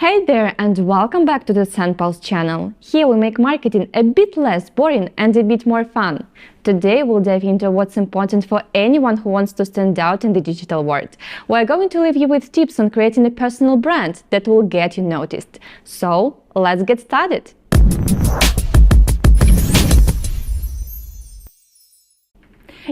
Hey there and welcome back to the SendPulse channel. Here we make marketing a bit less boring and a bit more fun. Today we'll dive into what's important for anyone who wants to stand out in the digital world. We're going to leave you with tips on creating a personal brand that will get you noticed. So let's get started.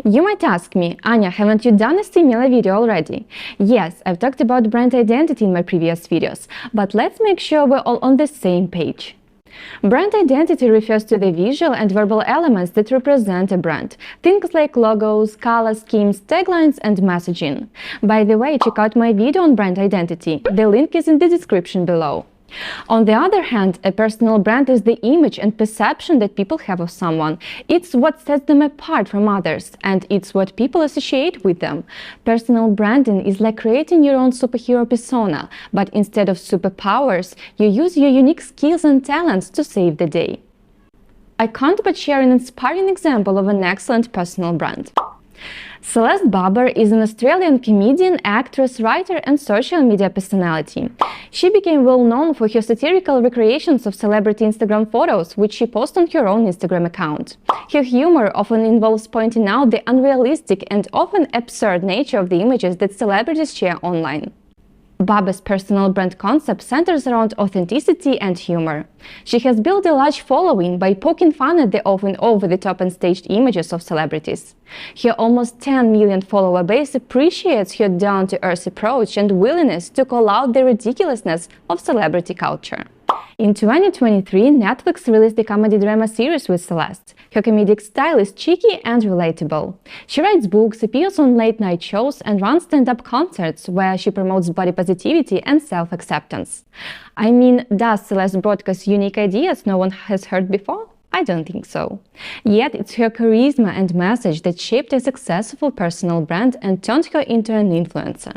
You might ask me, Anya, haven't you done a similar video already? Yes, I've talked about brand identity in my previous videos, but let's make sure we're all on the same page. Brand identity refers to the visual and verbal elements that represent a brand. Things like logos, color schemes, taglines, and messaging. By the way, check out my video on brand identity. The link is in the description below. On the other hand, a personal brand is the image and perception that people have of someone. It's what sets them apart from others, and it's what people associate with them. Personal branding is like creating your own superhero persona, but instead of superpowers, you use your unique skills and talents to save the day. I can't but share an inspiring example of an excellent personal brand. Celeste Barber is an Australian comedian, actress, writer and social media personality. She became well known for her satirical recreations of celebrity Instagram photos, which she posts on her own Instagram account. Her humor often involves pointing out the unrealistic and often absurd nature of the images that celebrities share online. Barber's personal brand concept centers around authenticity and humor. She has built a large following by poking fun at the often over-the-top and staged images of celebrities. Her almost 10 million follower base appreciates her down-to-earth approach and willingness to call out the ridiculousness of celebrity culture. In 2023, Netflix released the comedy drama series with Celeste. Her comedic style is cheeky and relatable. She writes books, appears on late-night shows, and runs stand-up concerts where she promotes body positivity and self-acceptance. I mean, does Celeste broadcast unique ideas no one has heard before? I don't think so. Yet it's her charisma and message that shaped a successful personal brand and turned her into an influencer.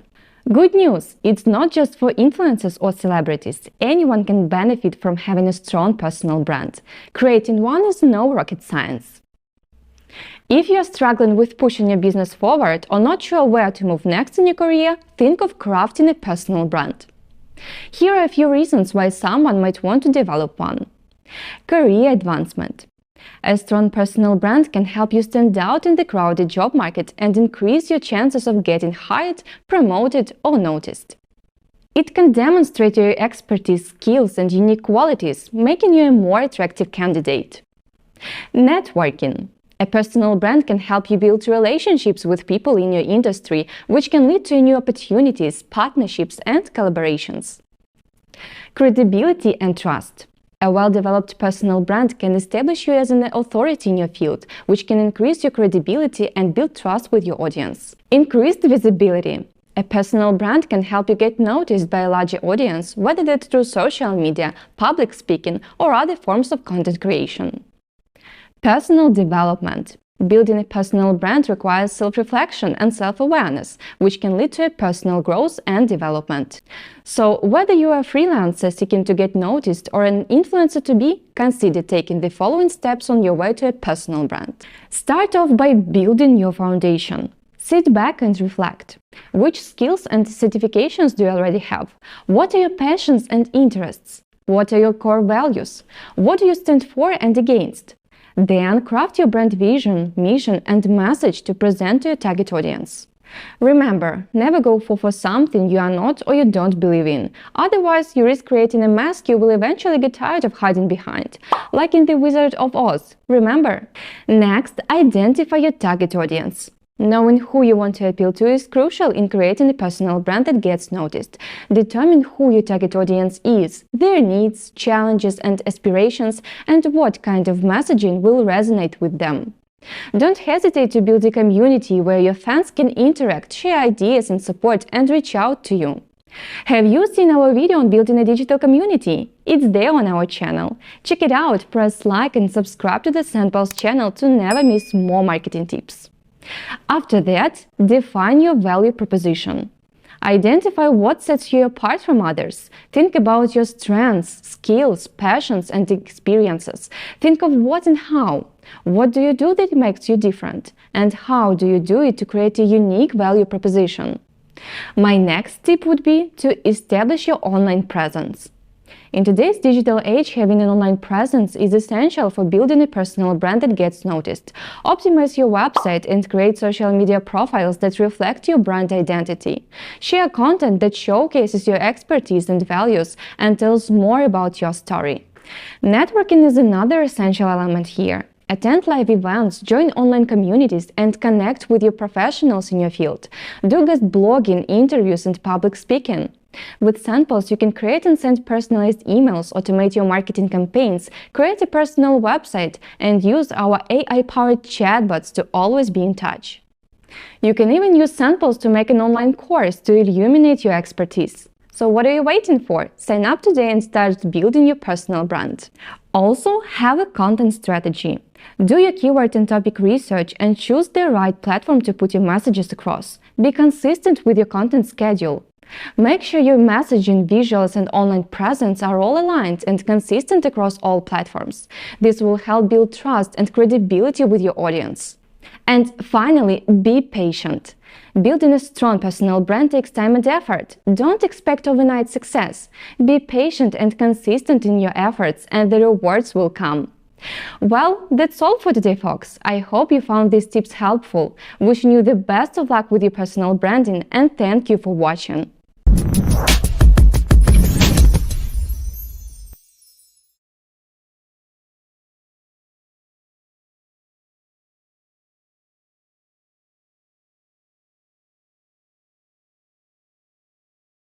Good news! It's not just for influencers or celebrities. Anyone can benefit from having a strong personal brand. Creating one is no rocket science. If you're struggling with pushing your business forward or not sure where to move next in your career, think of crafting a personal brand. Here are a few reasons why someone might want to develop one. Career advancement. A strong personal brand can help you stand out in the crowded job market and increase your chances of getting hired, promoted, or noticed. It can demonstrate your expertise, skills, and unique qualities, making you a more attractive candidate. Networking. A personal brand can help you build relationships with people in your industry, which can lead to new opportunities, partnerships, and collaborations. Credibility and trust. A well-developed personal brand can establish you as an authority in your field, which can increase your credibility and build trust with your audience. Increased visibility. A personal brand can help you get noticed by a larger audience, whether that's through social media, public speaking, or other forms of content creation. Personal development. Building a personal brand requires self-reflection and self-awareness, which can lead to a personal growth and development. So, whether you are a freelancer seeking to get noticed or an influencer to be, consider taking the following steps on your way to a personal brand. Start off by building your foundation. Sit back and reflect. Which skills and certifications do you already have? What are your passions and interests? What are your core values? What do you stand for and against? Then craft your brand vision, mission, and message to present to your target audience. Remember, never go for something you are not or you don't believe in. Otherwise, you risk creating a mask you will eventually get tired of hiding behind. Like in The Wizard of Oz, remember? Next, identify your target audience. Knowing who you want to appeal to is crucial in creating a personal brand that gets noticed. Determine who your target audience is, their needs, challenges and aspirations, and what kind of messaging will resonate with them. Don't hesitate to build a community where your fans can interact, share ideas and support, and reach out to you. Have you seen our video on building a digital community? It's there on our channel. Check it out, press like and subscribe to the SendPulse channel to never miss more marketing tips. After that, define your value proposition. Identify what sets you apart from others. Think about your strengths, skills, passions, and experiences. Think of what and how. What do you do that makes you different? And how do you do it to create a unique value proposition? My next tip would be to establish your online presence. In today's digital age, having an online presence is essential for building a personal brand that gets noticed. Optimize your website and create social media profiles that reflect your brand identity. Share content that showcases your expertise and values and tells more about your story. Networking is another essential element here. Attend live events, join online communities, and connect with your professionals in your field. Do guest blogging, interviews, and public speaking. With Sendpulse, you can create and send personalized emails, automate your marketing campaigns, create a personal website, and use our AI-powered chatbots to always be in touch. You can even use Sendpulse to make an online course to illuminate your expertise. So what are you waiting for? Sign up today and start building your personal brand. Also, have a content strategy. Do your keyword and topic research and choose the right platform to put your messages across. Be consistent with your content schedule. Make sure your messaging, visuals, and online presence are all aligned and consistent across all platforms. This will help build trust and credibility with your audience. And finally, be patient. Building a strong personal brand takes time and effort. Don't expect overnight success. Be patient and consistent in your efforts, and the rewards will come. Well, that's all for today, folks. I hope you found these tips helpful. Wishing you the best of luck with your personal branding, and thank you for watching.